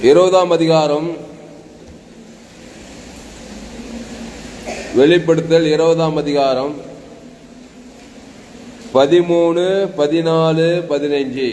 20ஆம் அதிகாரம் வெளிப்படுத்தல் 20ஆம் அதிகாரம் 13, 14, 15.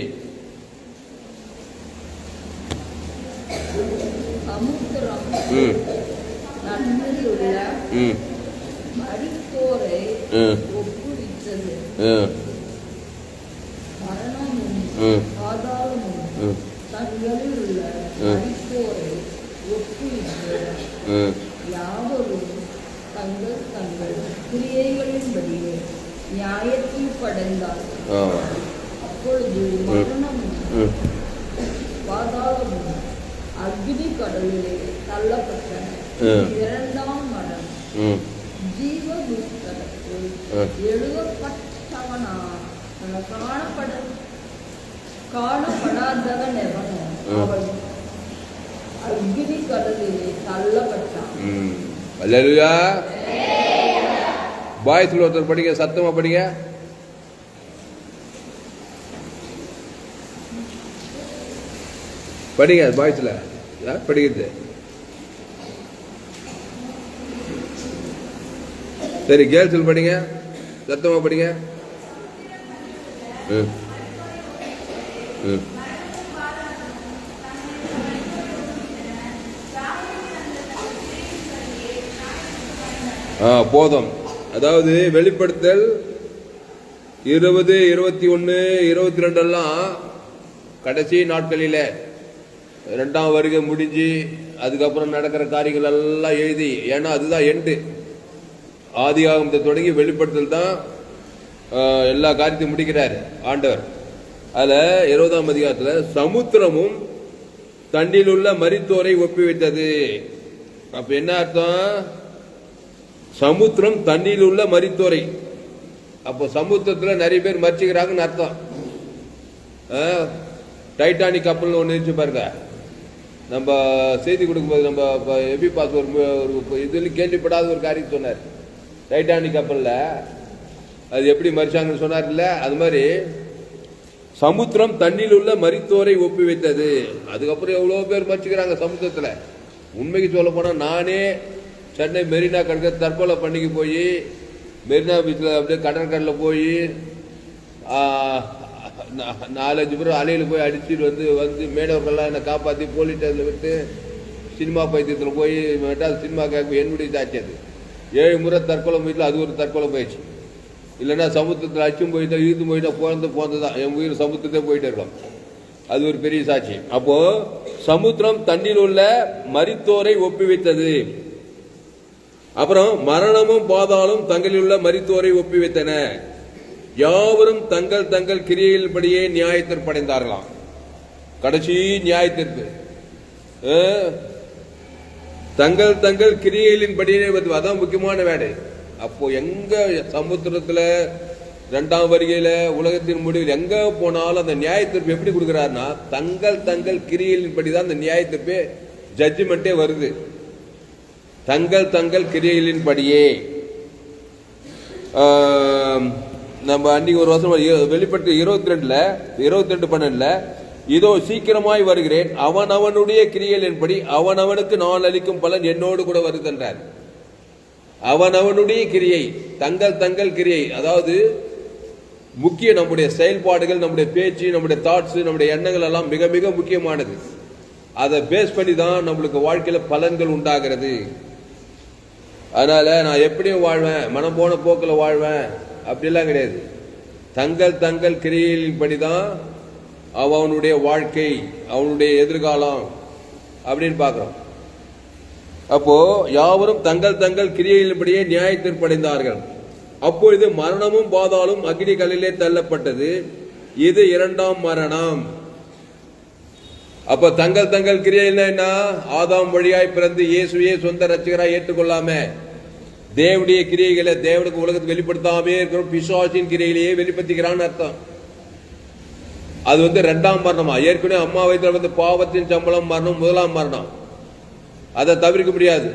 யாவரும் தங்கள் தங்கள் கிரியைகளின்படியே நியாயத்தில் படைந்தார்கள். அப்பொழுது மரணமும் பாதாளமும் அக்னி கடலிலே தள்ளப்பட்டன. இரண்டாம் மரணம் ஜீவ புஸ்தகத்தில் எழுதப்பட்டவனா காணப்படாதவன் எவனோ அவன் அக்னி கடலிலே தள்ளப்பட்டான். அல்லேலூயா. வாய்ஸ்ல ஒருத்தர் படிங்க, சத்தமா படிங்க. படிங்க வாய்ஸ்ல படிக்கிறது. சரி, கேர்ள்ஸ் படிங்க, சத்தமா படிங்க. போதும். அதாவது வெளிப்படுத்தல் 20, 21, 22 எல்லாம் கடைசி நாட்களில 2ஆம் வருகை முடிஞ்சு அதுக்கப்புறம் நடக்கிற காரியங்கள் எல்லாம் எழுதி, ஏன்னா அதுதான் எண்டு. ஆதியாகமத்தை தொடங்கி வெளிப்படுத்தல் தான் எல்லா காரியத்தையும் முடிக்கிறாரு ஆண்டவர். அதுல 20ஆம் அதிகாரத்துல சமுத்திரமும் தண்ணியில் உள்ள மரித்தோரை ஒப்பி வைத்தது. அப்ப என்ன அர்த்தம்? சமுத்திரம் தண்ணியில் உள்ள மரித்தோரை. அப்போ சமுத்திரத்துல நிறைய பேர் மரிச்சுக்கிறாங்கன்னு அர்த்தம். டைட்டானிக் கப்பல் ஒன்று இருந்துச்சு பாருங்க, நம்ம செய்தி கொடுக்கும்போது நம்ம எபி பாஸ் ஒரு இதுல கேள்விப்படாத ஒரு காரியம் சொன்னார். டைட்டானிக் கப்பல்ல அது எப்படி மரிச்சாங்கன்னு சொன்னார் இல்ல, அது மாதிரி சமுத்திரம் தண்ணியில் உள்ள மரித்தோரை ஒப்பி வைத்தது. அதுக்கப்புறம் எவ்வளவு பேர் மரிச்சுக்கிறாங்க சமுத்திரத்துல. உண்மைக்கு சொல்ல போனா நானே சென்னை மெரினா கடற்கரை தற்கொலை பண்ணிக்கு போய் மெரினா பீச்சில் அப்படியே கடற்கரையில் போய் 4-5 பேர் அலையில் போய் அடிச்சுட்டு வந்து மேடவர்கள்லாம் என்னை காப்பாற்றி போலீஸ் ஸ்டேஷனில் விட்டு சினிமா பைத்தியத்தில் போய் மெட்ராஸ் சினிமா கேட்க என்னுடைய சாட்சி. அது 7 முறை தற்கொலை முயற்சியில் அது ஒரு தற்கொலை போயிடுச்சு. இல்லைன்னா சமுத்திரத்தில் அச்சும் போயிட்டா இழுத்து போயிட்டா போனதுதான் என் உயிர் சமுத்திரத்தே போயிட்டே இருக்கோம். அது ஒரு பெரிய சாட்சி. அப்போ சமுத்திரம் தண்ணியில் உள்ள மரித்தோரை ஒப்பி வைத்தது. அப்புறம் மரணமும் பாதாளும் தங்களில் உள்ள மரித்தோரை ஒப்பி வைத்தன. யாவரும் தங்கள் தங்கள் கிரியையின்படியே நியாயத்திற்கு படைந்தார்களாம். கடைசி நியாயத்திற்கு தங்கள் தங்கள் கிரியைகளின்படியே, அதான் முக்கியமான வேலை. அப்போ எங்க சமுத்திரத்துல 2ஆம் வருகையில உலகத்தின் முடிவில் எங்க போனாலும் அந்த நியாயத்திற்கு எப்படி கொடுக்கிறாருன்னா தங்கள் தங்கள் கிரியைகளின்படிதான் அந்த நியாயத்திற்கு ஜட்ஜ்மெண்டே வருது. தங்கள் தங்கள் கிரியைகளின்படியே. நம்ம அன்னைக்கு ஒரு வருஷம் வெளிப்பட்டு 22:12 இதோ சீக்கிரமாய் வருகிறேன், அவன் அவனுடைய கிரியைகளின்படி அவன் அவனுக்கு நான் அளிக்கும் பலன் என்னோடு கூட வருகின்றார். அவன் அவனுடைய கிரியை, தங்கள் தங்கள் கிரியை. அதாவது முக்கிய நம்முடைய செயல்பாடுகள், நம்முடைய பேச்சு, நம்முடைய தாட்ஸ், நம்முடைய எண்ணங்கள் எல்லாம் மிக மிக முக்கியமானது. அதை பேஸ் பண்ணி தான் நம்மளுக்கு வாழ்க்கையில பலன்கள் உண்டாகிறது. அதனால நான் எப்படியும் வாழ்வேன், மனம் போன போக்கில் வாழ்வேன் அப்படிலாம் கிடையாது. தங்கள் தங்கள் கிரியைகளின்படிதான் அவனுடைய வாழ்க்கை, அவனுடைய எதிர்காலம் அப்படின்னு பார்க்கிறோம். அப்போ யாவரும் தங்கள் தங்கள் கிரியைகளின்படியே நியாயத்திற்கு படைந்தார்கள். அப்பொழுது மரணமும் பாதாளும் அக்னி கடலிலே தள்ளப்பட்டது. இது 2ஆம் மரணம். அப்ப தங்கள் தங்கள் கிரியைகள் என்ன? ஆதாம் வழியாய் பிறந்து இயேசுவே சொந்த ரட்சகராய் ஏற்றுக்கொள்ளாம தேவனுடைய கிரியைகளை தேவனுக்கு உலகத்துக்கு வெளிப்படுத்தாமே இருக்கிறோம். பிசாசின் கிரியையிலேயே வெளிப்படுத்திக்கிறான்னு அர்த்தம். அது 2ஆம் மரணமா? ஏற்கனவே அம்மா வயிற்றுல பாவத்தின் சம்பளம் மரணம், 1ஆம் மரணம். அதை தவிர்க்க முடியாது.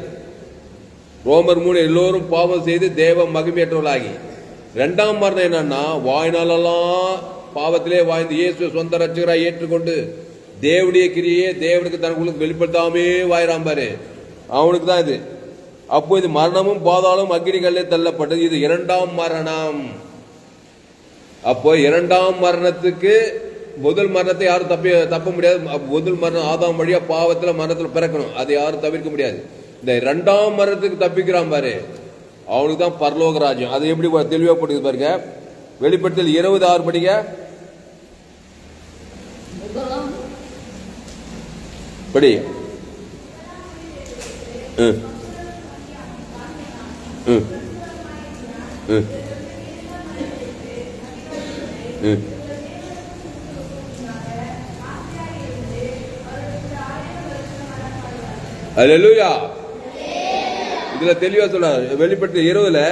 ரோமர் 3 எல்லோரும் பாவம் செய்து தேவ மகிமையற்றவர்களாகி. 2ஆம் மரணம் என்னன்னா வாழ்நாளெல்லாம் பாவத்திலே வாழ்ந்து இயேசு சொந்த ரட்சகராய் ஏற்றுக்கொண்டு தேவனுடைய கிரியே தேவனுக்கு தனக்குள்ள வெளிப்படுத்தாமே வாயிறான் பாரு, அவனுக்கு தான் இது. அப்போ இது மரணமும் பாதாளமும் அக்கினிகளிலே தள்ளப்பட்டது. இது இரண்டாம் மரணம். அப்போ இரண்டாம் மரணத்துக்கு முதல் மரணத்தை யாரும் தப்ப முடியாது. முதல் மரணம் ஆதாம் வழியா பாவத்துல மரணத்துல பிறக்கணும், அதை யாரும் தவிர்க்க முடியாது. இந்த இரண்டாம் மரணத்துக்கு தப்பிக்கிறான் பாரு, அவனுக்கு தான் பரலோக ராஜ்யம். அது எப்படி தெளிவா போட்டுது பாருங்க. வெளிப்படுத்தல் 26 படிங்க. படி. அல்லேலூயா. இதுல தெளிவா சொல்றாரு. வெளிப்படுத்தல் 20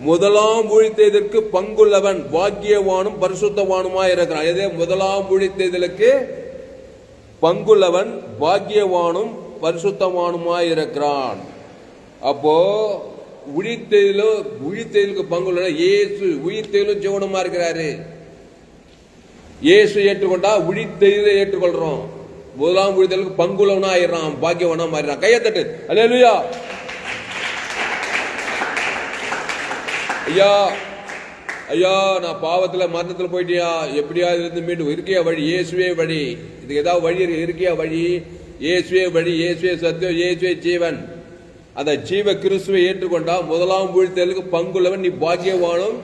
முதலாம் ஊழித்தெய்தலுக்கு பங்குள்ளவன் பாக்கியவானும் பரிசுத்தவானுமா இருக்கிறான். இதே முதலாம் ஊழித்தெய்தலுக்கு பங்குள்ளவன் பாக்கியவானும் பரிசுத்தவானுமாய் இருக்கிறான். அப்போ உயிர்த்தெழுக்கு பங்குள்ள இயேசு உயிர்த்தெழும் ஜீவனமா இருக்கிறாரு. இயேசு ஏற்றுக்கொண்டா உயிர்த்தெழுதை ஏற்றுக்கொள்றோம். முதலாம் உயிர்த்தெழுக்கு பங்குள்ளவனா ஆயிடுறான், பாக்கியவனா மாறிறான். கையத்தட்டு. அல்லேலூயா. ஐயா ஐயா, நான் பாவத்துல மரணத்துல போயிட்டியா, எப்படியா இருந்து மீண்டும் இருக்கியா வழி? இயேசுவே வழி. இதுக்கு ஏதாவது வழி இருக்கியா வழி? இயேசுவே வழி, இயேசுவே சத்தியம், இயேசுவே ஜீவன். அந்த ஜீவ கிறிஸ்துவை ஏற்றுக்கொண்டா முதலாம் ஊழியர்களுக்கு பங்குள்ளவன், நீ பாக்கியவானும்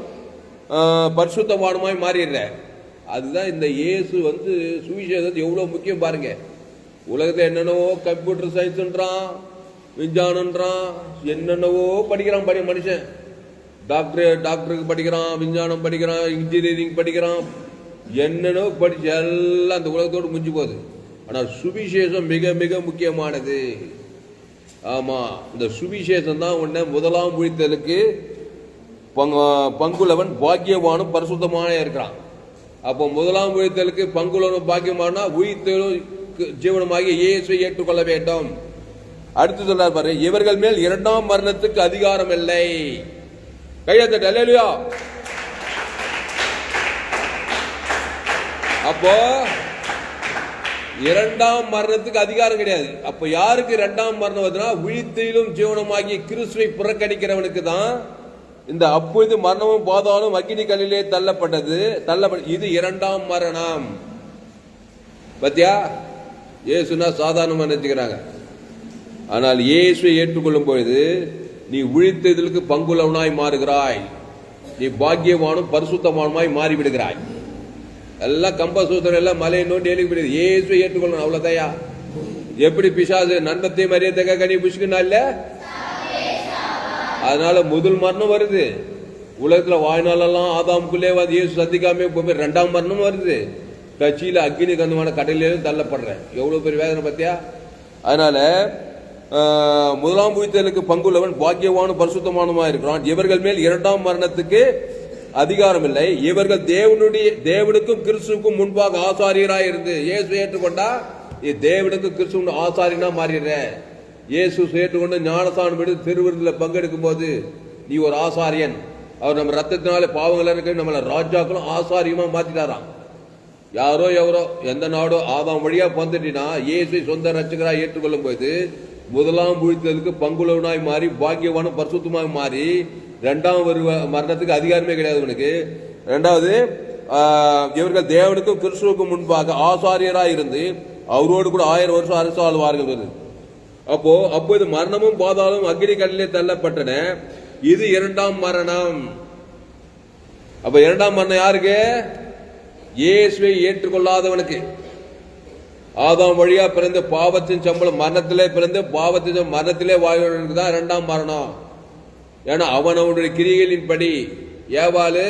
பரிசுத்தவானுமாய் மாறிடுற. அதுதான் இந்த இயேசு சுவிசேஷம் எவ்வளவு முக்கியம் பாருங்க. உலகத்துல என்னென்னவோ கம்ப்யூட்டர் சயின்ஸ்ன்றான், விஞ்ஞானன்றான், என்னென்னவோ படிக்கிறான் பாரு மனுஷன். டாக்டருக்கு படிக்கிறான், விஞ்ஞானம் படிக்கிறான், இன்ஜினியரிங் படிக்கிறான், என்னென்னோ படிச்சு எல்லாம் அந்த உலகத்தோடு முடிஞ்சு போகுது. ஆனால் சுவிசேஷம் மிக மிக முக்கியமானது. ஆமா, இந்த சுவிசேஷம் தான் உன்னை முதலாம் ஊழியர்களுக்கு பங்குள்ளவன் பாக்கியவானும் பரிசுத்தமான இருக்கிறான். அப்போ முதலாம் ஊழியர்களுக்கு பங்குள்ளவனும் பாக்கியமான உயிர்த்தெழும் ஜீவனமாகிய இயேசுவை ஏற்றுக்கொள்ள வேண்டும். அடுத்து சொல்றார் பாரு, இவர்கள் மேல் இரண்டாம் மரணத்துக்கு அதிகாரம் இல்லை. கையத்தட்டு. அல்லேலூயா. அப்போ இரண்டாம் மரணத்துக்கு அதிகாரம் கிடையாது. அப்ப யாருக்கு இரண்டாம் மரணம் வருதுன்னா, உயிர்த்தெழும் ஜீவனமாகிய கிறிஸ்துவை புறக்கணிக்கிறவனுக்கு தான் இந்த அப்பொழுது மரணமும் பாதாளமும் அக்கினி கல்லிலே தள்ளப்பட்டது. இது இரண்டாம் மரணம். பத்தியா, இயேசுனா சாதாரணமா நினைச்சுக்கிறாங்க. ஆனால் இயேசுவை ஏற்றுக்கொள்ளும் பொழுது நீ உயிர்த்தெழுதலுக்கு பங்குள்ளவனாய் மாறுகிறாய். நீ பாக்கியவானும் பரிசுத்தமானுமாய் மாறிவிடுகிறாய். எல்லாம் கம்பசூத்திரம் எல்லாம் மலையை நோண்டி எழுதி இயேசுவை ஏற்றுக்கொள்ளணும், அவ்வளவுதையா. எப்படி பிசாசு நண்பத்தை மரியத்தக்க கனி புஷ்குனா இல்ல, அதனால முதல் மரணம் வருது. உலகத்துல வாழ்நாளெல்லாம் ஆதாமுக்குள்ளே இயேசு சந்திக்காம இரண்டாம் மரணம் வருது. கட்சியில அக்னி கந்தமான கடலிலும் தள்ளப்படுற எவ்வளவு பெரிய வேதனை பத்தியா. அதனால முதலாம் உயிர்த்தெழுதலுக்கு பங்குள்ளவன் பாக்கியவானும் பரிசுத்தமானுமா இருக்கிறான். இவர்கள் மேல் இரண்டாம் மரணத்துக்கு அதிகாரம் இல்லை. இவர்கள் தேவனுக்கும் கிறிஸ்துவுக்கும் முன்பாக ஆசாரியராய் இருந்து இயேசு ஏற்றுக்கொண்டா தேவனுக்கும் கிறிஸ்துவும் ஆசாரியனா மாறிடுற. இயேசு ஏற்றுக்கொண்டு ஞானஸ்நானம் எடுத்து திருவிருந்தில் பங்கெடுக்கும் போது நீ ஒரு ஆசாரியன். அவர் நம்ம ரத்தத்தினால பாவங்கள் இருக்க நம்மள ராஜாக்களும் ஆசாரியமா மாத்திட்டாராம். யாரோ எவரோ எந்த நாடோ ஆதாம் வழியா வந்துட்டீங்கன்னா இயேசு சொந்த ரட்சகராய் ஏற்றுக்கொள்ளும் போது முதலாம் உயிர்த்தெழுதலுக்கு பங்குள்ளவனாய் மாறி பாக்கியவானும் பரிசுத்தமாக மாறி இரண்டாம் மரணத்துக்கு அதிகாரமே கிடையாது உனக்கு. இரண்டாவது, இவர்கள் தேவனுக்கும் கிறிஸ்துவுக்கும் முன்பாக ஆசாரியராய் இருந்து அவரோடு கூட 1000 வருஷம் அரசு ஆழ்வார்கள். அப்போது மரணமும் பாதாளமும் அக்னி கடலிலே தள்ளப்பட்டன. இது இரண்டாம் மரணம். அப்ப இரண்டாம் மரணம் யாருக்கு? இயேசுவை ஏற்றுக்கொள்ளாதவனுக்கு. ஆதாம் வழியா பிறந்த பாவத்தின் சம்பளம் மரணத்திலே பிறந்து பாவத்தின் மரணத்திலே வாழ்வதற்கு தான் இரண்டாம் மரணம். ஏன்னா அவனுடைய கிரிகளின் படி ஏவாளு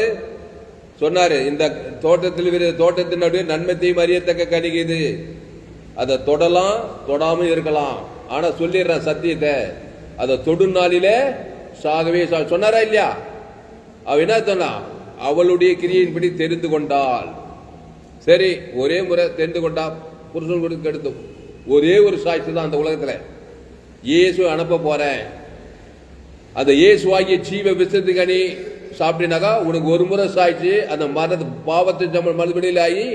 சொன்னாரு, இந்த தோட்டத்தின் நடுவே நன்மைத்தையும் அறியத்தக்க கனிக்குது, அதை தொடலாம் தொடாம இருக்கலாம். ஆனா சொல்லிடுறான் சத்தியத்தை, அதை தொடும் நாளிலே சாகவே சொன்னாரா இல்லையா? அவ என்ன சொன்னா, அவளுடைய கிரியின்படி தெரிந்து கொண்டாள். சரி, ஒரே முறை தெரிந்து கொண்டா புருஷன் கொடுத்து எடுத்தோம். ஒரே ஒரு சாட்சி தான் அந்த உலகத்துல, இயேசு அனுப்ப போறேன். அந்த இயேசுவாகிய ஜீவ விஷத்துக்கு நீ சாப்பிட்டீனாக்கா உனக்கு ஒரு முறை சாய்ச்சி அந்த மரண பாவத்தின் மறுபடியில் ஆகி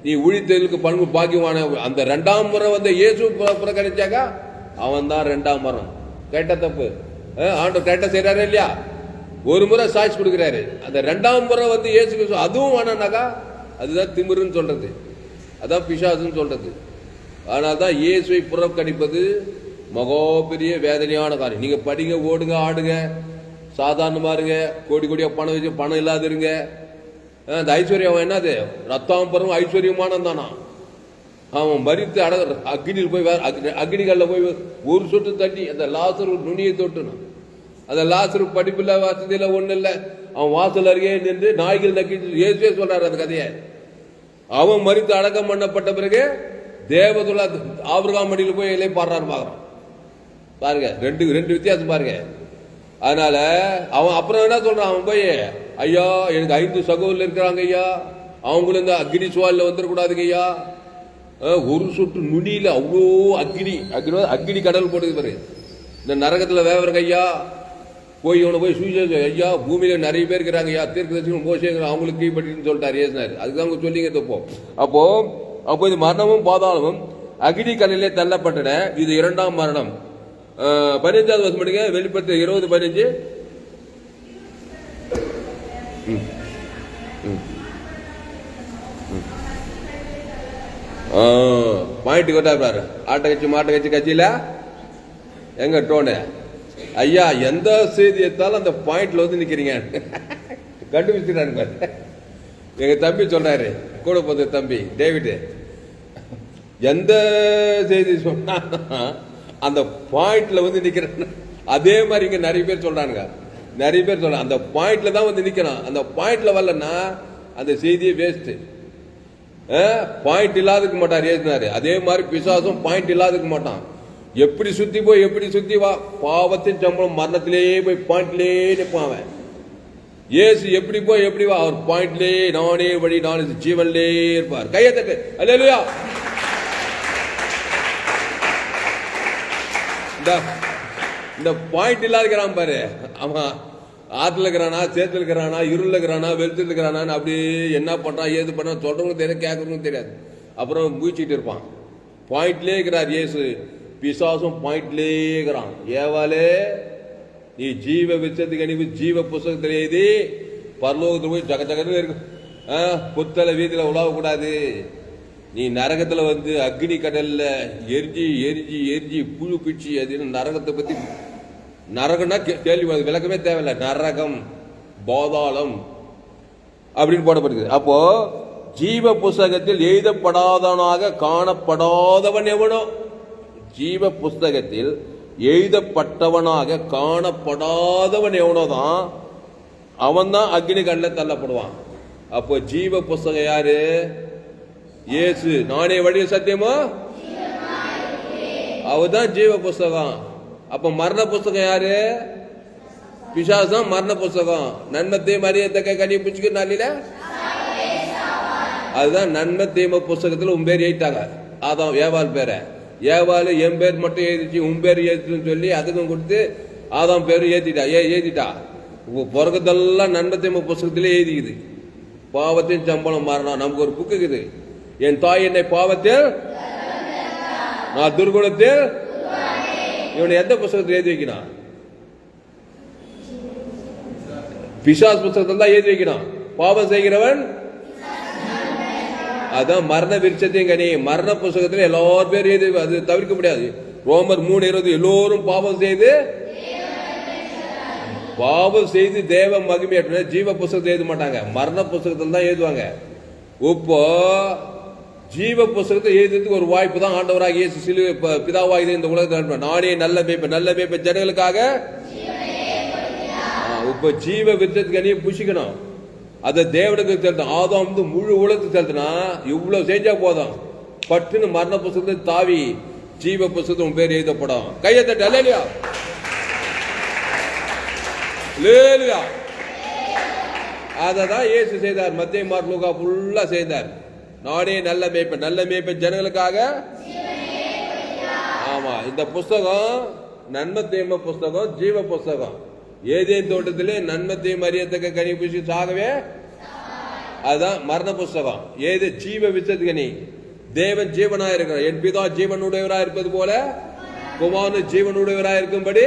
நீ ஊழியர்களுக்கு பண்பு பாக்கியமான அந்த 2ஆம் முறை வந்து இயேசு புறக்கணிச்சாக்கா அவன் தான் 2ஆம் மரம். கேட்ட தப்பு. ஆண்டவர் கேட்ட செய்யறாரு இல்லையா? ஒரு முறை சாட்சி கொடுக்கிறாரு. அந்த 2ஆம் முறை வந்து இயேசு அதுவும் வேணானாக்கா அதுதான் திமிருன்னு சொல்றது, அதான் பிசாசுன்னு சொல்றது. ஆனால் தான் இயேசுவை புறக்கணிப்பது மகா பெரிய வேதனையான காரியம். நீங்க படிங்க, ஓடுங்க, ஆடுங்க, சாதாரணமா இருங்க, கோடி கோடியா பணம் வச்சு பணம் இல்லாத இருங்க. அந்த ஐஸ்வர்யம் என்னது? ரத்தாம் பருவம் ஐஸ்வர்யமானம் தானா? அவன் மறித்து அக்னியில் போய் அக்னிகள்ல போய் ஒரு சொட்டு தட்டி அந்த லாசரு நுனியை தொட்டுனான். அந்த லாசரு படிப்பில்ல, வசதியில ஒண்ணு இல்லை, அவன் வாசல் அருகே நின்று நாய்கள் நக்கிட்டு இயேசுவே சொல்றாரு அந்த கதையை. அவன் மறித்து அடக்கம் பண்ணப்பட்ட பிறகு தேவதுல்லா ஆபிரகாம் மடியில் போய் இலை பாடுறாரு பாக்குறான். பாருங்க, ரெண்டு வித்தியாசம் பாருங்க. அதனால அவன் அப்புறம் என்ன சொல்றான்? அவன் போய், ஐயா எனக்கு 5 சகோதரர்கள் இருக்கிறாங்க ஐயா, அவங்களும் இந்த அக்னி சுவாலில் வந்துடக்கூடாதுங்க ஐயா. ஒரு சொட்டு நுனியில அவ்வளோ அக்னி கடல் போடுது பாரு, இந்த நரகத்துல வேவருங்க ஐயா. போய் இவனை போய் சுவிசேஷம் ஐயா, பூமியில நிறைய பேர் இருக்கிறாங்க ஐயா, தீர்க்கதரிசிகள் மோசேங்கிற அவங்களுக்கு கீழ்பட்டு சொல்லிட்டாரு ஏசினாரு. அதுதான் அவங்க சொல்லிங்க. அப்போ இது மரணமும் பாதாளமும் அக்னி கடலிலே தள்ளப்பட்டன. இது 2ஆம் மரணம். 15வது வருஷம் படிங்க, வெளிப்படுத்த 20:15. பாயிண்ட் கொட்டாரு. ஆட்ட கட்சி மாட்ட கட்சி கட்சியில எங்க டோனு ஐயா, எந்த செய்தி எடுத்தாலும் அந்த பாயிண்ட்ல வந்து நிக்கிறீங்க. கண்டுபிடிச்சிட்டாரு. எங்க தம்பி சொல்றாரு, கூட போது தம்பி டேவிட், எந்த செய்தி சொன்னா அந்த பாயிண்ட்ல வந்து நிக்கிறேன். அதே மாதிரி இங்க நிறைய பேர் சொல்றாங்க. அந்த பாயிண்ட்ல தான் வந்து நிக்கிறான். அந்த பாயிண்ட்ல வரலன்னா அந்த செய்தியே வேஸ்ட். பாயிண்ட் இல்லாதுக்க மாட்டார் ஏசினாரு. அதே மாதிரி பிசாசும் பாயிண்ட் இல்லாதுக்க மாட்டான். எப்படி சுத்தி வா, பாவத்தின் சம்பளம் மரணத்திலேயே போய் பாயிண்ட்லேயே நிற்பான். ஏசு எப்படி வா, அவர் பாயிண்ட்லேயே நானே வழி நானே ஜீவன்லே இருப்பார். கையை தட்டு. அல்லேலூயா. இந்த பாயிண்ட் இல்லாதுக்கிறான் பாரு. ஆமா, ஆத்துல இருக்கிறானா, சேத்துல இருக்கிறானா, இருள் இருக்கிறானா, வெளுத்துல இருக்கிறானா, அப்படியே என்ன பண்றான், ஏது பண்றான் சொல்றவங்க தெரியாது, கேட்கறவங்க தெரியாது. அப்புறம் மூச்சிட்டு இருப்பான். பாயிண்ட்லேயே இருக்கிறார் இயேசு. பிசாசும் பாயிண்ட்லேயே இருக்கிறான். ஏவாலே நீ ஜீவ விச்சத்துக்கு அனுப்பி ஜீவ புஸ்தகத்தில் எழுதி பரலோகத்தில் போய் ஜகஜகன்னு இருக்கு. புத்தல வீதியில உழவக்கூடாது. நீ நரகத்துல வந்து அக்னி கடல்ல எரிஞ்சி புழு பிச்சு அது நரகத்தை பத்தி. நரகம்னா கேள்வி விளக்கமே தேவையில்லை. நரகம், பாதாளம் அப்படின்னு போடப்படுது. அப்போ ஜீவ புஸ்தகத்தில் எழுதப்படாதவனாக காணப்படாதவன் எவனோ, ஜீவ புஸ்தகத்தில் எழுதப்பட்டவனாக காணப்படாதவன் எவனோதான் அவன் தான் அக்னி கடல்ல தள்ளப்படுவான். அப்போ ஜீவ புஸ்தகம் யாரு? இயேசு. நானே வழி சத்தியமா, அவதான் ஜீவ புஸ்தகம். அப்ப மரண புஸ்தகம் யாரு? பிசாசு தான் மரண புஸ்தகம். நன்மை தீமை அறியத்தக்க கனி புடிச்சுக்க நாளில அதுதான் நன்மை தீமை புஸ்தகத்துல உன் பேர் எழுதிட்டாங்க. அதான் ஏவாள் பேரை. ஏவாள் என் பேர் மட்டும் எழுதிச்சு, உன் பேர் எழுதிச்சுன்னு சொல்லி அதுக்கும் கொடுத்து அதான் பேரு ஏத்திட்டா. பிறகுதெல்லாம் நன்மை தீமை புஸ்தகத்திலே எழுதிக்குது. பாவத்தின் சம்பளம் மரணம். நமக்கு ஒரு புக்கு இருக்குது. என் தாய் என்னை பாவத்தில், நான் துர்குணத்தில். இவனை எந்த புஸ்தகத்தில் எழுதி வைக்கிறான்? பிசாஸ் புஸ்தகத்தில் தான் எழுதி வைக்கிறான். பாவம் செய்கிறவன் அதான் மரண விருட்சத்தையும் கனி. மரண புஸ்தகத்தில் எல்லாரும் பேர் எழுதி, அது தவிர்க்க முடியாது. ரோமர் 3:20 எல்லோரும் பாவம் செய்து தேவ மகிமையற்ற ஜீவ புஸ்தகத்தை எழுத மாட்டாங்க, மரண புஸ்தகத்தில் தான் எழுதுவாங்க. இப்போ ஜீவ புஸ்தகத்தை எழுதுறதுக்கு ஒரு வாய்ப்பு தான் ஆண்டவராக இயேசு சிலுவை பிதாவாக இந்த உலகத்தில் நானே நல்ல மேய்ப்ப ஜனங்களுக்காக. இப்ப ஜீவ விருட்சத்துக்கு புஷிக்கணும். அதை தேவனுக்கு செலுத்தணும். ஆதாம் வந்து முழு உலகத்துக்கு செலுத்தினா இவ்வளவு செஞ்சா போதும். பட்டுன்னு மரண புஸ்தகத்தை தாவி ஜீவ புஸ்தகம் பேர் எழுதப்படும். கையை தட்டு. அல்லேலூயா. அல்லேலூயா. அததான் இயேசு செய்தார். மத்தேயு மார்க்கு லூக்கா ஃபுல்லா செய்தார். நானே நல்ல மேய்ப்பன் ஜனங்களுக்காக. ஆமா, இந்த புஸ்தகம் நன்மை தீமை புஸ்தகம், ஜீவ புஸ்தகம். ஏதேன் தோட்டத்திலே நன்மை தீமை அறியத்தக்க கனி புசி சாகவே. அதுதான் மரண புஸ்தகம். ஏது ஜீவ விசத்துக்கனி. தேவன் ஜீவனாய் இருக்கிறார். என் பிதா ஜீவனுடையவராய் இருப்பது போல குமாரன் ஜீவனுடையவராய் இருக்கும்படி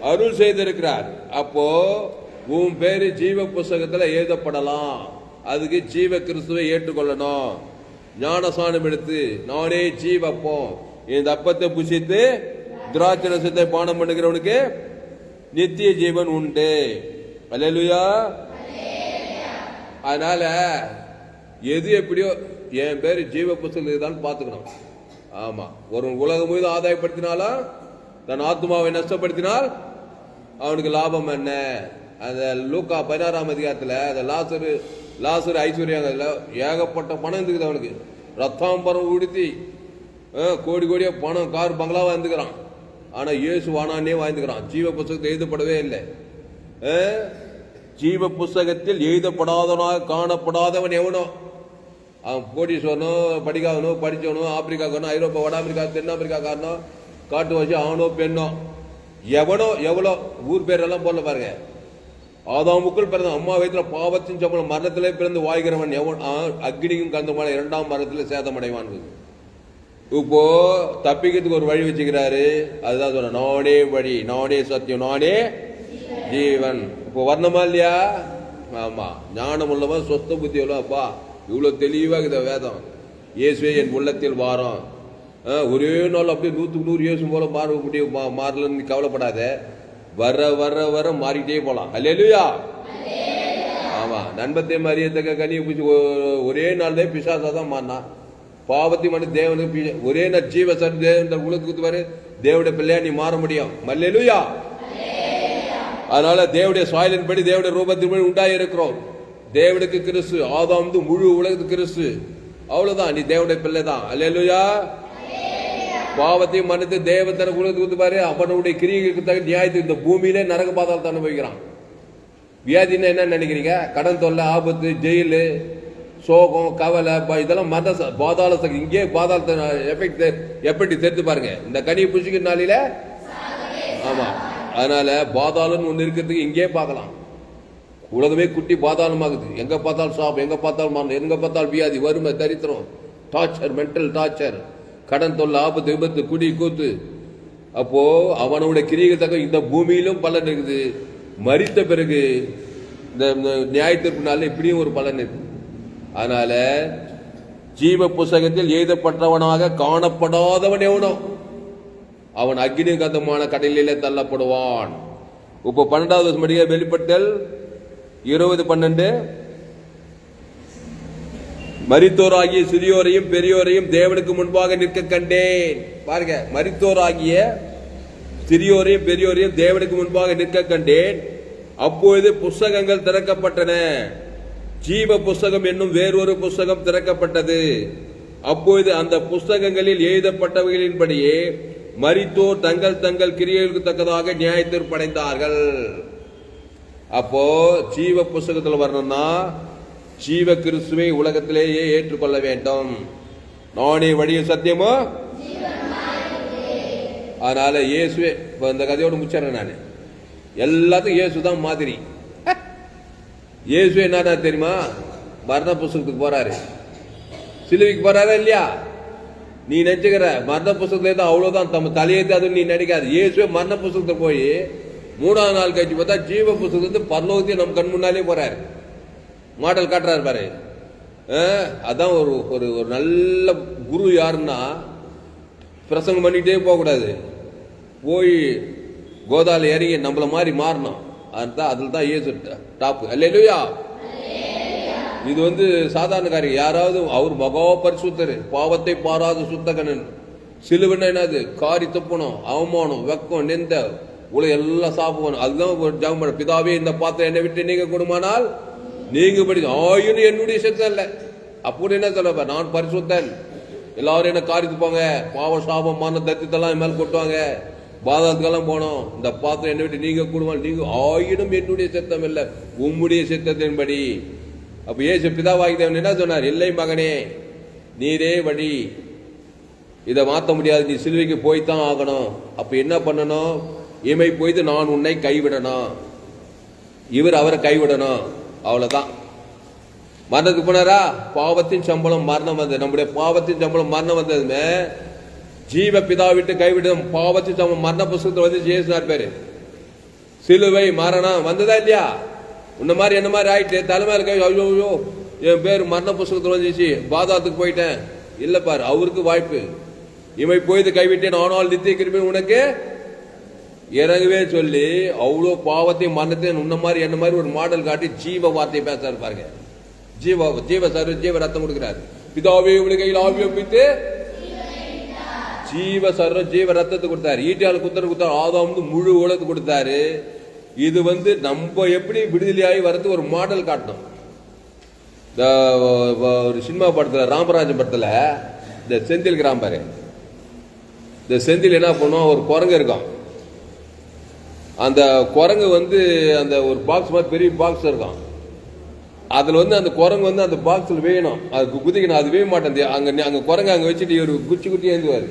அருள் செய்திருக்கிறார். அப்போ உன் பேரு ஜீவ புஸ்தகத்துல எழுதப்படலாம். அதுக்கு ஜீவ கிறிஸ்துவை ஏற்றுக்கொள்ளணும். ஞானசானம் எடுத்து நானே ஜீவப்போம், இந்த அப்பத்தை புசித்து திராட்சை ரசத்தை பானம் பண்ணுகிறவனுக்கு நித்திய ஜீவன் உண்டு. அல்லேலூயா. அதனால எது எப்படியோ என் பேரு ஜீவ புஸ்தகத்துக்கு தான் பார்த்துக்கணும். ஆமா, ஒரு உலகம் மீது ஆதாயப்படுத்தினாலும் தன் ஆத்மாவை நஷ்டப்படுத்தினால் அவனுக்கு லாபம் என்ன? அந்த லூக்கா 16ஆம் அதிகாரத்தில் அந்த லாசரு ஐஸ்வர்யாங்கத்தில் ஏகப்பட்ட பணம் இருக்குது. அவனுக்கு ரத்தாம்பரம் உடுத்தி கோடி கோடியா பணம் கார் பங்களா வாழ்ந்துக்கிறான். ஆனா இயேசு வானானே வாழ்ந்துக்கிறான். ஜீவ புஸ்தகத்தில் எழுதப்படவே இல்லை. ஜீவ புஸ்தகத்தில் எழுதப்படாதவனாக காணப்படாதவன் எவனோ, அவன் கோடீஸ்வரனோ படிக்காதனோ படிச்சவனோ ஆப்பிரிக்காக்காரனோ ஐரோப்பா வட ஆப்பிரிக்கா தென்னாப்பிரிக்காக்காரனோ காட்டுவாசி அவனோ பெண்ணோ எவனோ எவ்வளோ ஊர் பேரெல்லாம் போல பாருங்க. ஆதாமுக்குள் பிறந்த அம்மா வயிற்றுல பாவத்தின் சம்பளம் மரணத்திலே பிறந்து வாய்கிறவன் எவன் அக்னியும் கந்தமான 2ஆம் மரணத்தில் சேதமடைவான். இப்போ தப்பிக்கிறதுக்கு ஒரு வழி வச்சுக்கிறாரு. அதுதான் சொல்ற, நானே வழி, நானே சத்தியம், நானே ஜீவன். இப்போ வரணுமா இல்லையா? ஆமா, ஞானம் உள்ளவன் சொஸ்த புத்தி அப்பா இவ்வளவு தெளிவாக இதை வேதம். இயேசுவே என் உள்ளத்தில் வாரம். ஒரே நாள் அப்படியே 100க்கு 100 இயேசு போல மாற முடியும். மாறலன்னு கவலைப்படாத. வர வர வர மாறிக்கிட்டே போலாம். அல்லேலூயா. ஆமா, நண்பத்தை மரியத்தக்க கனியை பிடிச்சி ஒரே நாள் தான் பிசாசா தான் மாறினா. பாவத்தை மனு தேவனுக்கு ஒரே நாள் ஜீவ சர் தேவன் உலகத்துக்கு வரு தேவடைய பிள்ளையா நீ மாற முடியும். அல்லேலூயா. அதனால தேவடைய சாயலின்படி தேவடைய ரூபத்தின்படி உண்டாகி இருக்கிறோம். தேவனுக்கு கிறிஸ்து ஆதாம் முழு உலகத்துக்கு கிறிஸ்து. அவ்வளவுதான், நீ தேவனுடைய பிள்ளை தான். அல்லேலூயா. பாவத்தையும் மன்னித்து தேவன் தனக்கு உலகத்துக்கு பாரு அவனுடைய கிரியைகளுக்கு தகுந்த நியாயத்துக்கு இந்த பூமியிலே நரக பாதாளத்தை அனுபவிக்கிறான். வியாதின்னா என்ன நினைக்கிறீங்க? கடன் தொல்லை, ஆபத்து, ஜெயிலு, சோகம், கவலை, இதெல்லாம் மத பாதாள சக்தி. இங்கே பாதாளத்தை எஃபெக்ட் எப்படி தெரிந்து பாருங்க. இந்த கனியை புசிக்கிற நாளில. ஆமா, அதனால பாதாளம் ஒன்று இருக்கிறதுக்கு இங்கே பார்க்கலாம். உலகமே குட்டி பாதாளமாகுது. எங்க பார்த்தாலும் சாப், எங்க பார்த்தாலும் மரணம், எங்க பார்த்தாலும் வியாதி, வறுமை, தரித்திரம், டார்ச்சர், மென்டல் டார்ச்சர், கடன் தொல்லை, ஆபத்து, விபத்து, குடி கூத்து. அப்போ அவனுடைய கிரியைகள் தக்க இந்த பூமியிலும் பலன் இருக்குது. மரித்த பிறகு இந்த நியாயத்திற்கு நாள் இப்படியும் ஒரு பலன் இருக்கு. அதனால ஜீவ புஸ்தகத்தில் எழுதப்பட்டவனாக காணப்படாதவன் எவனோ அவன் அக்னி கந்தமான கடலிலே தள்ளப்படுவான். இப்போ 12வது மடிய வெளிப்பட்டல் 20:12 மரித்தோராகிய சிறியோரையும் பெரியோரையும் தேவனுக்கு முன்பாக நிற்க கண்டேன். பாருங்க, மரித்தோராகிய சிறியோரையும் பெரியோரையும் தேவனுக்கு முன்பாக நிற்க கண்டேன். அப்பொழுது புஸ்தகங்கள் திறக்கப்பட்டன. ஜீவ புஸ்தகம் என்னும் வேறொரு புஸ்தகம் திறக்கப்பட்டது. அப்பொழுது அந்த புஸ்தகங்களில் எழுதப்பட்டவைகளின்படியே மரித்தோர் தங்கள் தங்கள் கிரியைகளுக்கு தக்கதாக நியாயத்தீர்ப்படைந்தார்கள். அப்போ ஜீவ புஸ்தகத்தில் வரணும்னா ஜீவ கிறிஸ்துவை உலகத்திலேயே ஏற்றுக்கொள்ள வேண்டும். நானே வழியும் சத்தியமோ. அதனால இயேசுவே இந்த கதையோடு முடிச்சிடறேன். நான் எல்லாத்துக்கும் இயேசு தான் மாதிரி. இயேசுவே என்ன தெரியுமா? மரண புஸ்தகத்துக்கு போறாரு, சிலுவைக்கு போறாரா இல்லையா? நீ நினைச்சுக்கிற மரண புஸ்தகத்துல தான் அவ்வளவுதான் தம்ம தலையேத்து, அது நீ நினைக்காது. இயேசுவே மரண புஸ்தகத்தை போய் 3ஆவது நாள் கழிச்சு பார்த்தா ஜீவ புஸ்தகத்து பரலோகத்தையும் நம்ம கண் முன்னாலே போறாரு. மாடல் காட்டுறாரு பாரு. அதான் ஒரு ஒரு ஒரு நல்ல குரு யாருன்னா பிரசங்கம் பண்ணிக்கிட்டே போகக்கூடாது. போய் கோதால இறங்கி நம்மள மாதிரி மாறணும். அதுதான் அதில் தான் இயேசு டாப்பு. அல்லேலூயா. இது சாதாரண காரியம். யாராவது அவர் மகா பரிசுத்தர், பாவத்தை பாராத சுத்தகனன். சிலுவன்னா என்னது? காரி துப்பணும், அவமானம், வெக்கம், நெந்த உலக எல்லாம் சாப்பிடணும். அதுதான் ஜெபம் பண்ண. பிதாவே இந்த பாத்திரம் என்னை விட்டு நீங்க கொடுமானால் நீங்க படி ஆயினும் என்னுடைய சத்தம் இல்லை. அப்படி என்ன சொல்ல, நான் பரிசுத்தன், எல்லாரும் என்ன காரி துப்பாங்க, பாவ சாபம் மான தத்தித்தெல்லாம் என் மேல கொட்டுவாங்க, பாதாளத்துக்கெல்லாம் போனோம். இந்த பாத்திரம் என்னை விட்டு நீங்க கொடுமால் நீங்க ஆயினும் என்னுடைய சத்தம் இல்லை, உம்முடைய சித்தத்தின்படி. அப்ப ஏசு பிதாவாகி தேவன் என்ன சொன்னார்? இல்லை மகனே, நீரே வழி, இதை மாற்ற முடியாது, நீ சிலுவைக்கு போய்தான் ஆகணும். அப்ப என்ன பண்ணணும்? இமை போய்த்து நான் உன்னை கைவிடணும், இவர் அவரை கைவிடணும். அவ்வளவுதான். மரணத்துக்கு போனாரா? பாவத்தின் சம்பளம் மரணம் வந்தது. நம்முடைய பாவத்தின் சம்பளம் மரணம் வந்ததுமே ஜீவ பிதா விட்டு கைவிட்டு பாவத்தின் சம்பளம் மரண புஸ்தகத்தில் வந்து ஜேசுனார் பேரு. சிலுவை மரணம் வந்ததா இல்லையா? உன்ன மாதிரி என்ன மாதிரி ஆயிட்டு தலைமையில கை, ஐயோ ஐயோ என் பேர் மரண புஸ்தகத்தில் வந்துச்சு, பாதாத்துக்கு போயிட்டேன். இல்ல பாரு, அவருக்கு வாய்ப்பு. இமை போய்து கைவிட்டேன், ஆனால் நித்திய கிருபை உனக்கு இறங்கவே சொல்லி அவ்வளோ பாவத்தையும் மரணத்தையும் உன்ன மாதிரி என்ன மாதிரி ஒரு மாடல் காட்டி ஜீவ வார்த்தையை பேச பாருங்க. ஜீவ சர்வ ஜீவ ரத்தம் கொடுக்கிறாரு. பிதாவே உடைய கையில் ஆவியை ஒப்பித்து ஜீவ சர்வ ஜீவ ரத்தத்தை கொடுத்தாரு. ஈட்டியால் குத்தாரு. ஆதாம் முழு உலகத்து கொடுத்தாரு. இது வந்து நம்ம எப்படி விடுதலையாகி வரது ஒரு மாடல் காட்டணும். ஒரு சினிமா படத்துல, ராமராஜன் படத்துல இந்த செந்தில் கிராம பாரு. இந்த செந்தில் என்ன பண்ணுவோம், ஒரு குரங்கு இருக்கும். அந்த குரங்கு வந்து அந்த ஒரு பாக்ஸ் மாதிரி பெரிய பாக்ஸ் இருக்கும். அதுல வந்து அந்த குரங்கு வந்து அந்த பாக்ஸ்ல வேணும், அதுக்கு குதிக்கணும். அது வேக மாட்டேன். அங்க குரங்கு அங்க வச்சுட்டு ஒரு குச்சி ஏந்துவாரு.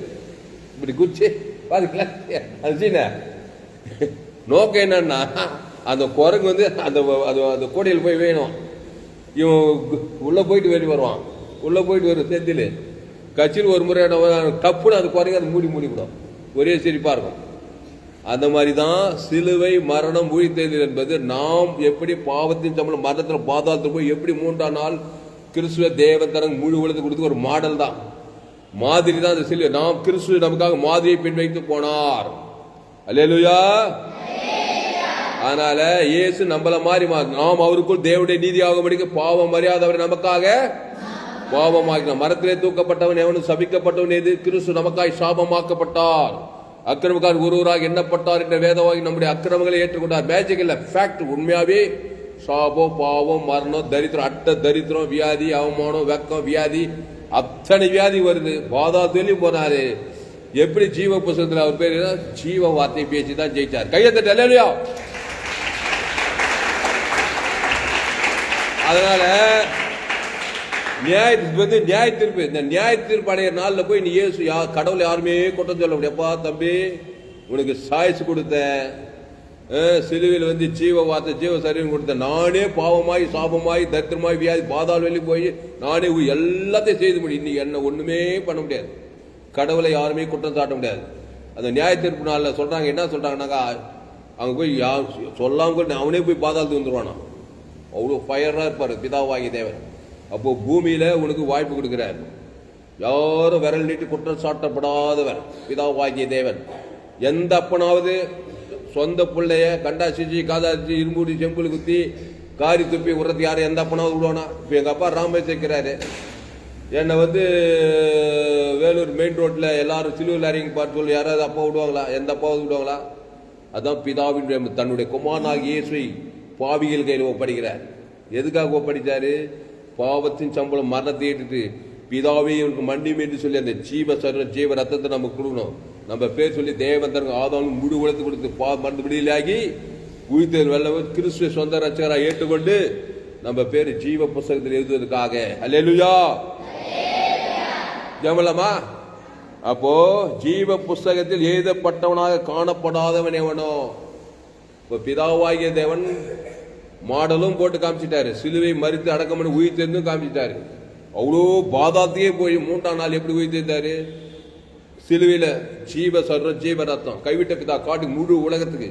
இப்படி குச்சி பாருங்களா அது சீன நோக்கம் என்னன்னா, அந்த குரங்கு வந்து அந்த கோடையில் போய் வேணும். இவன் உள்ள போயிட்டு வெளியே வருவான். உள்ள போயிட்டு வரும் செந்தில் கட்சியில் ஒரு முறை டப்புன்னு அந்த குரங்கு அது மூடிவிடும். ஒரே சிரிப்பா இருக்கும். அந்த மாதிரி தான் சிலுவை மரணம் உயிர்த்தெழுதல் என்பது நாம் எப்படி பாவத்தின் சம்பளம் மரணத்தில் பாதாளத்தில் போய் எப்படி 3ஆம் நாள் கிறிஸ்துவ தேவன் தரங்க முழு உலகத்தை கொடுத்து ஒரு மாடல் தான், மாதிரி தான் அந்த சிலுவை. நாம் கிறிஸ்துவ நமக்காக மாதிரியை பின் வைத்து போனார். அல்லேலூயா. அதனால இயேசு நம்மள மாதிரி நாம் அவருக்குள் தேவனுடைய நீதியாகும்படிக்கு பாவம் அறியாதவரை நமக்காக பாவமாக்கினார். மரத்திலே தூக்கப்பட்டவன் எவனும் சபிக்கப்பட்டவன் எது? கிறிஸ்து நமக்காய் சாபமாக்கப்பட்டார். அக்கிரமக்காரர் ஒருவராக எண்ணப்பட்டார் என்ற வேதவாகி நம்முடைய அக்கிரமங்களை ஏற்றுக்கொண்டார். மேஜிக் இல்ல, ஃபேக்ட். உண்மையாவே சாபம், பாவம், மரணம், தரித்திரம், அட்ட தரித்திரம், வியாதி, அவமானம், வெக்கம், வியாதி, அத்தனை வியாதி வருது. பாதாளத்திலையும் போனாரு. எப்படி ஜீவ புஸ்தகத்தில் அவர் பேர் ஜீவ வார்த்தை பேசி தான் ஜெயிச்சார். கையத்தட்ட. அல்லேலூயா. அதனால நியாய தீர்ப்பு, இந்த நியாய தீர்ப்பு அடைகிற நாள்ல போய் நீ இயேசு கடவுள் யாருமே குற்றம் சொல்ல முடியாப்பா தம்பி, உனக்கு சாய்ஸ் கொடுத்த சிலுவையில் வந்து ஜீவ வார்த்தை ஜீவ சரீரம் கொடுத்த நானே பாவமாய் சாபமாய் தரித்திரமாய் வியாதி பாதாள வெளியே போய் நானே எல்லாத்தையும் செய்து முடியும். இன்னைக்கு என்ன ஒண்ணுமே பண்ண முடியாது. கடவுளை யாருமே குற்றம் சாட்ட முடியாது. அந்த நியாய தீர்ப்பு நாள்ல சொல்றாங்க, என்ன சொல்றாங்கன்னாக்கா, அங்க போய் சொல்லாம கூட அவனே போய் பாதாளத்துக்கு வந்துருவானா. அவ்வளவு ஃபயரா இருப்பாரு பிதாவாகிய தேவன். அப்போ பூமியில உனக்கு வாய்ப்பு கொடுக்கிறார். யாரும் விரல் நீட்டி குற்றம் சாட்டப்படாதவர் பிதாவாகிய தேவன். எந்த அப்பனாவது சொந்த பிள்ளைய கண்டா சிஜி காதாச்சி இரும்பூடி செம்புல் குத்தி காரி துப்பி உரத்து யாரும் எந்த அப்பனாவது விடுவானா? இப்போ எங்க அப்பா ராமேஸ்வரிக்கிறாரு, என்னை வந்து வேலூர் மெயின் ரோட்ல எல்லாரும் சிலுவையில் இறங்கி பார்த்து சொல்லி யாராவது அப்பா விடுவாங்களா? எந்த அப்பாவது விடுவாங்களா? அதான் பிதாவின் தன்னுடைய குமாரனாகிய இயேசுவை பாவிகள் கையில் ஒப்படைக்கிறார். எதுக்காக ஒப்படைச்சாரு? பாவத்தின் சம்பளம் மரணத்தை ஏற்றுட்டு பிதாவே இவருக்கு மண்டியும் என்று சொல்லி அந்த ஜீவ சர்வ ஜீவ ரத்தத்தை நமக்கு கொடுக்கணும். நம்ம பேர் சொல்லி தேவன் தனக்கு ஆதாரம் முழு உலகத்தை கொடுத்து மருந்து விடுதலையாகி உயிர்த்தெழுதல் வல்லவர் கிறிஸ்துவை சொந்த ரட்சகராக ஏற்றுக்கொண்டு நம்ம பேர் ஜீவ புஸ்தகத்தில் எழுதுவதற்காக. அல்லேலூயா. ஜெபலாமா? அப்போ ஜீவ புஸ்தகத்தில் எழுதப்பட்டவனாக காணப்படாதவன் எவனோ? இப்ப பிதாவாகிய தேவன் மாடலும் போட்டு காமிச்சிட்டாரு. சிலுவை மறித்து அடக்கம் பண்ணி உயிர் தெரிந்தும் காமிச்சிட்டாரு. அவ்வளோ பாதாத்தையே போய் 3ஆம் நாள் எப்படி உயிர் தெரிந்தாரு? சிலுவையில ஜீவ சர்வ ஜீவ ரத்தம் கைவிட்ட பிதா காட்டி முழு உலகத்துக்கு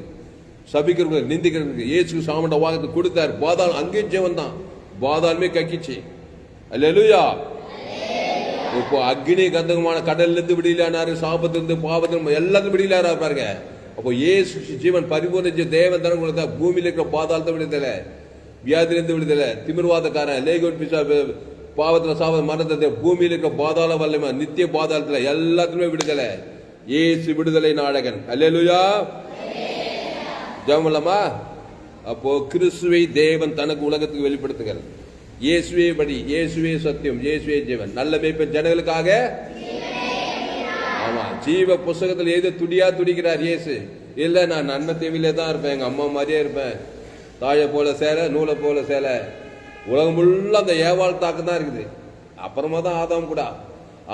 சபிக்கிறவங்க நிந்திக்கிறதுக்கு இயேசு சாமண்ட வாகத்துக்கு கொடுத்தாரு. பாதாளம் அங்கேயும் ஜீவன் தான், பாதாளமே கக்கிச்சு. அல்லேலூயா. இப்போ அக்னி கந்தகமான கடல்ல இருந்து விடுதலையானாரு, சாபத்திலிருந்து பாவத்திலிருந்து எல்லாத்தையும் விடுதலையாரா பாருங்க. அப்போ இயேசு ஜீவன் பரிபூர்ண தேவன் தரம் கொடுத்தா பூமியில இருக்கிற பாதாளத்தை விடுதலை, வியாதிலிருந்து விடுதலை, திமிர்வாதக்காரன், லேகோன் பிசா பாவத்துல சாப மரணத்தை பூமியில இருக்கிற பாதாள வல்லமை நித்திய பாதாளத்துல எல்லாத்துக்குமே விடுதலை. இயேசு விடுதலை நாடகன். அல்லேலூயா. ஜெபம்லாமா? அப்போ கிறிஸ்துவை தேவன் தனக்கு உலகத்துக்கு வெளிப்படுத்துகிறார். இயேசுவே படி, இயேசுவே சத்தியம், இயேசுவே ஜீவன், நல்ல மேய்ப்பன் ஜனங்களுக்காக. ஆமா, ஜீவ புஸ்தகத்தில் ஏதோ துடிக்கிறார் இயேசு. இல்ல நான் நன்மை தேவையிலே தான் இருப்பேன், எங்க அம்மா மாதிரியே இருப்பேன், தாயை போல சேலை நூலை போல சேலை. உலகம் ஃபுல்லா அந்த ஏவாள் தாக்கம் தான் இருக்குது. அப்புறமா தான் ஆதாம் கூட.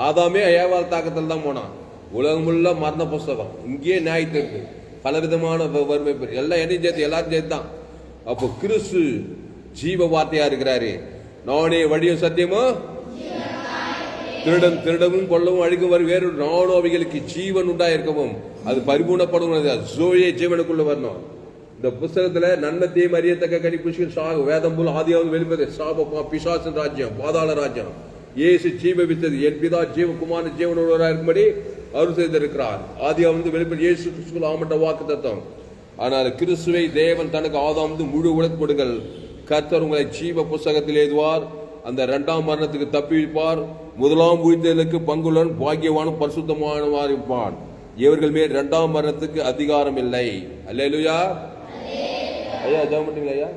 ஆதாமே ஏவாள் தாக்கத்தில் தான் போனான். உலகம் ஃபுல்லா மரண புஸ்தகம். இங்கேயே நியாயத்து இருக்கு, பல விதமான வறுமை எல்லாம் என்னையும் சேர்த்து எல்லாரும் சேர்த்து தான். அப்போ கிறிஸ்து ஜீவ வார்த்தையா இருக்கிறாரு. நானே வழியும் சத்தியமும் திருடவும் கொல்லவும் அழிக்கும் வரும் வேறு நானும் அவைகளுக்கு ஜீவன் உண்டாயிருக்கவும் அது பரிபூர்ணப்படும் ஜோயே ஜீவனுக்குள்ள வரணும். இந்த புஸ்தகத்துல நன்மத்தையும் அறியத்தக்க கணிப்பு வேதம் போல் ஆதியாவது வெளிப்பது பிசாசின் ராஜ்யம் பாதாள ராஜ்யம் இயேசு ஜீவித்தது என் பிதா ஜீவகுமார ஜீவனோட இருக்கும்படி அருள் செய்திருக்கிறார். ஆதியாவது வெளிப்பது இயேசு கிறிஸ்துவின் ஆமட்ட வாக்கு தத்துவம். ஆனால் கிறிஸ்துவை தேவன் தனக்கு ஆதாம் முழு உலக கொடுங்கள். கர்த்தர் உங்களை ஜீவ புஸ்தகத்தில் எழுதுவார். அந்த 2ஆம் மரணத்துக்கு தப்பிப்பார். 1ஆம் உயிர்த்தலுக்கு பங்குள்ளன் பாக்கியவானும் பரிசுத்தமானவார் இருப்பான். இவர்கள் மேல் 2ஆம் மரணத்துக்கு அதிகாரம் இல்லை. அல்லேலூயா. ஐயா ஜெபம் பண்ணீங்களா ஐயா?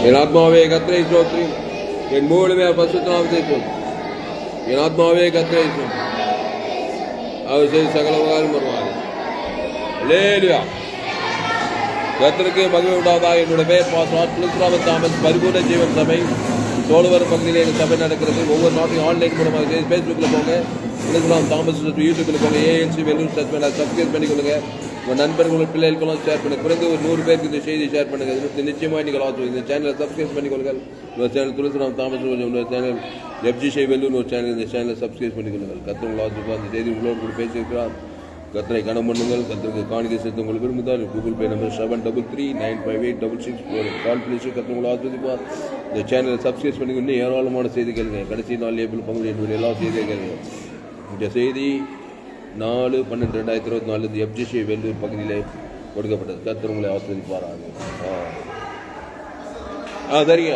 என் ஆத்மாவே கர்த்தரை ஸ்தோத்திரி, என் முழுமே பரிசுத்த நாமத்தை ஸ்தோத்திரி. என் ஆத்மாவே கர்த்தரை ஸ்தோத்திரி, அவர் செய்து சகல உபகாரம் வருவார். அல்லேலூயா. கர்த்தருக்கு மகிமை உண்டாவதாக. என்னுடைய பேர் பாஸ்டர் தாமஸ். பரிபூர்ண ஜீவன் சபை சோழவரம் பகுதியில் எங்கள் சபை நடக்கிறது. ஒவ்வொரு நாட்டையும் ஆன்லைன் மூலமாக ஃபேஸ்புக்கில் போங்க, தாமஸ் யூடியூப்பில் போங்க, ஏஎல்சி வெல்லூர் சர்ச் பண்ண சப்ஸ்கிரைப் பண்ணிக்கொள்ளுங்க. உங்கள் நண்பர்கள் பிள்ளைகளுக்கெல்லாம் ஷேர் பண்ணுங்க. குறைந்து ஒரு 100 பேருக்கு இந்த செய்தி ஷேர் பண்ணுங்க. நிச்சயமாக நீங்கள் ஆச்சு இந்த சேனலை சப்ஸ்கிரைப் பண்ணிக்கொள்ளுங்கள். உங்கள் சேனல் துளசிராம் தாமஸ், உங்கள் சேனல் எஃப்ஜி வெல்லூர் ஒரு சேனல், இந்த சேனலை சப்ஸ்கிரைப் பண்ணிக்கொள்ளுங்கள். கர்த்தர் ஆச்சு அந்த செய்தி உங்களோடு கூட பேசியிருக்கிறார். கர்த்தரை கனம் பண்ணுங்கள். கர்த்தருக்கு காணிக்கை செலுத்த உங்களுக்கு விரும்புதால் கூகுள் பே நம்பர் 73395866 கால் பண்ணி கர்த்தர் ஆஸ்வதிப்பார். இந்த சேனலை சப்ஸ்கிரைப் பண்ணி இன்னும் ஏராளமான செய்திகள் கடைசி நாள் ஏப்ரல் 12 எல்லா செய்திகள். இந்த செய்தி 4/12/2024 எஃப்ஜி வெல்லூர் பகுதியில் கொடுக்கப்பட்டது. கர்த்தர் உங்களை ஆஸ்வதிப்பாராங்க. சரிங்க.